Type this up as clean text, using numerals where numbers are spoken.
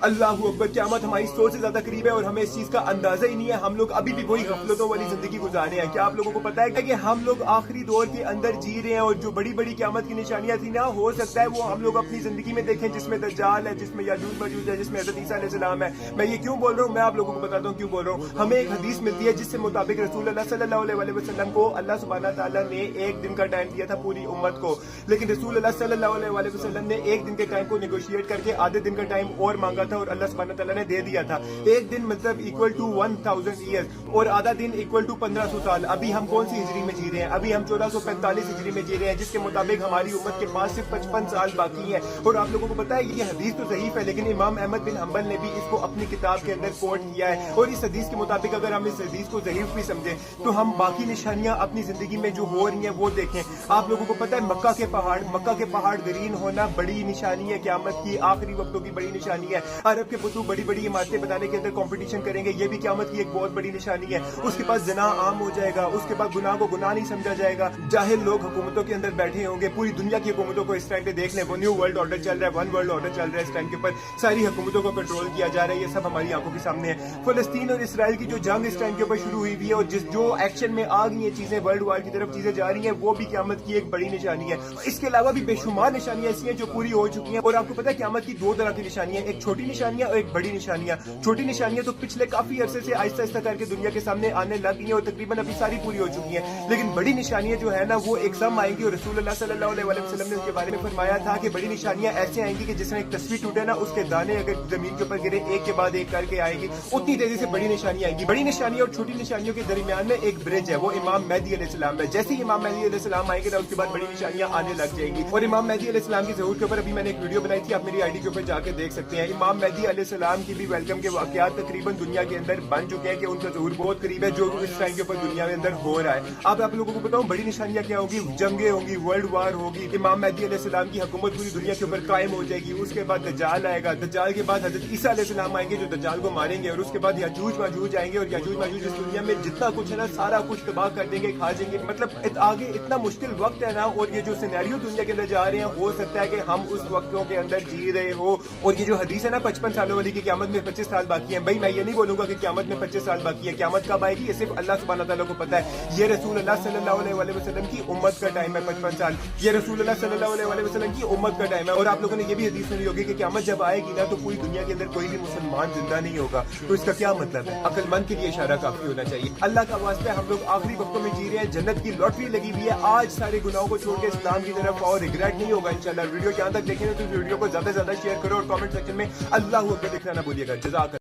अल्लाह अकबर, क़यामत हमारी सोच से ज्यादा करीब है और हमें इस चीज का अंदाजा ही नहीं है। हम लोग अभी भी वही गफलतों वाली जिंदगी गुजार रहे हैं। क्या आप लोगों को पता है कि हम लोग आखिरी दौर के अंदर जी रहे हैं और जो बड़ी बड़ी क़यामत की निशानियां थी ना, हो सकता है वो हम लोग अपनी जिंदगी में देखें, जिसमें दज्जाल है, जिसमें याजूज मजूज है, जिसमें हज़रत ईसा अलैहिस्सलाम है। मैं ये क्यों बोल रहा हूँ, मैं आप लोगों को बताता हूँ क्यों बोल रहा हूँ। हमें एक हदीस मिलती है जिससे मुताबिक रसूल अल्लाह सल्लल्लाहु अलैहि वसल्लम को अल्लाह सुब्हानहू व तआला ने एक दिन का टाइम दिया था पूरी उम्मत को, लेकिन रसूल अल्लाह सल्लल्लाहु अलैहि वसल्लम ने एक दिन के टाइम को नेगोशिएट करके आधे दिन का टाइम और मांगा था और अल्लाह सुब्हानहू व तआला ने दे दिया था। एक दिन मतलब इक्वल टू 1000 ईयर्स और आधा दिन इक्वल टू 1500 साल। अभी हम कौन सी हिजरी में जी रहे हैं? अभी हम 1445 हिजरी में जी रहे हैं, जिसके मुताबिक हमारी उम्मत के पास सिर्फ 55 साल बाकी हैं। और आप लोगों को पता है ये हदीस तो ज़ईफ है, लेकिन इमाम अहमद बिन हम्बल ने भी इसको अपनी किताब के अंदर कोट किया है। और इस हदीस के मुताबिक अगर हम इस हदीस को ज़ईफ भी समझें तो हम बाकी निशानियां अपनी जिंदगी में जो हो रही हैं वो देखें। आप लोगों को पता है मक्का के पहाड़ ग्रीन होना बड़ी निशानी है क़यामत की, आखिरी वक्तों की बड़ी निशानी है। अरब के बुतू बड़ी बड़ी इमारतें बनाने के अंदर कंपटीशन करेंगे, ये भी क़यामत की एक बहुत बड़ी निशानी है। उसके बाद ज़िना आम हो जाएगा, उसके बाद गुनाह को गुनाह नहीं समझा जाएगा। जाहिल लोग हुकूमतों के अंदर बैठे होंगे। पूरी दुनिया की हुकूमतों को इस टाइम पे देख लें, वो न्यू वर्ल्ड ऑर्डर चल रहा है, वन वर्ल्ड ऑर्डर चल रहा है। इस टाइम के ऊपर सारी हुकूमतों को कंट्रोल किया जा रहा है, ये सब हमारी आंखों के सामने है। फलस्तीन और इसराइल की जो जंग इस टाइम के ऊपर शुरू हुई है और जो एक्शन में आ गई है चीजें, वर्ल्ड वार की तरफ चीजें जा रही हैं, वो भी क़यामत की एक बड़ी निशानी है। इसके अलावा भी बेशुमार निशानियां ऐसी हैं जो पूरी हो चुकी हैं। और आपको पता है क़यामत की दो तरह की निशानियां, एक छोटी निशानियां और एक बड़ी निशानियां। छोटी निशानियां तो पिछले काफी अरसे से आहिस्ता आहिस्ता करके दुनिया के सामने आने लग गई हैं और तकरीबन अभी सारी पूरी हो चुकी हैं। लेकिन बड़ी निशानियां जो है ना, वो एकदम आएंगी और रसूल अल्लाह सल्लल्लाहु अलैहि वसल्लम ने उसके बारे में फरमाया था कि बड़ी निशानियां ऐसे आएंगी कि जिसमें एक तस्वीर टूटे ना, उसके दाने अगर जमीन के ऊपर गिरे एक के बाद एक करके आएगी, उतनी तेजी से बड़ी निशानियां आएंगी। बड़ी निशानियां और छोटी निशानियों के दरमियान में एक ब्रिज है, वो इमाम मेहदी अलैहिस्सलाम है। जैसे ही इमाम मेहदी अलैहिस्सलाम आएंगे ना, उसके बाद बड़ी निशानियां आने लग जाएंगी। और इमाम मेहदी अलैहिस्सलाम की ज़हूर के ऊपर अभी मैंने एक वीडियो बनाई थी, आप मेरी आईडी के ऊपर जाके देख सकते हैं। इमाम मेहदी अलैहिस्सलाम की भी वेलकम के वाकयात तकरीबन दुनिया के अंदर बन चुके हैं कि उनका ज़हूर बहुत करीब है, जो इस टाइम के ऊपर दुनिया के अंदर हो रहा है। अब आप लोगों को बताऊं बड़ी निशानियां क्या होगी? जंगें होंगी, वर्ल्ड वार होगी, इमाम मेहदी अलैहिस्सलाम की हुकूमत पूरी दुनिया के ऊपर कायम हो जाएगी। उसके बाद दज्जाल आएगा, दज्जाल के बाद हज़रत ईसा अलैहिस्सलाम आएंगे जो दज्जाल को मारेंगे, और उसके बाद याजूज माजूज आएंगे और याजूज माजूज इस दुनिया में जितना कुछ है ना सारा कुछ तबाह कर देंगे, खा जाएंगे। मतलब आगे इतना मुश्किल वक्त है ना, और ये जो सिनेरियो दुनिया के अंदर जा रहे हैं, हो सकता है कि हम उस वक्तों के अंदर जी रहे हो। और ये जो हदीस है ना 55 सालों वाली की क़यामत में 25 साल बाकी है, भाई मैं ये नहीं बोलूंगा कि क़यामत में 25 साल बाकी है। क़यामत कब आएगी ये सिर्फ अल्लाह सुब्हानहू व तआला को पता है। ये रसूल अल्लाह सल्लल्लाहु अलैहि वसल्लम की उम्मत का टाइम है 55 साल, ये रसूल अल्लाह सल्लल्लाहु अलैहि वसल्लम की उम्मत का टाइम है। और आप लोगों ने ये भी हदीस सुनी होगी कि क़यामत जब आएगी ना, तो पूरी दुनिया के अंदर कोई भी मुसलमान जिंदा नहीं होगा। तो इसका क्या मतलब है? अक्लमंद के लिए इशारा काफी होना चाहिए। अल्लाह का वास्ता है, हम लोग आखिरी वक्तों में जी रहे हैं, जन्नत की लॉटरी लगी हुई है। आज सारे गुनाहों को छोड़ के इस्लाम की तरफ और रिग्रेट नहीं होगा इंशाल्लाह। वीडियो यहाँ तक देखेंगे तो वीडियो को ज्यादा से ज्यादा शेयर करो और कमेंट सेक्शन में अल्लाहू अकबर लिखना ना भूलिएगा। जज़ाक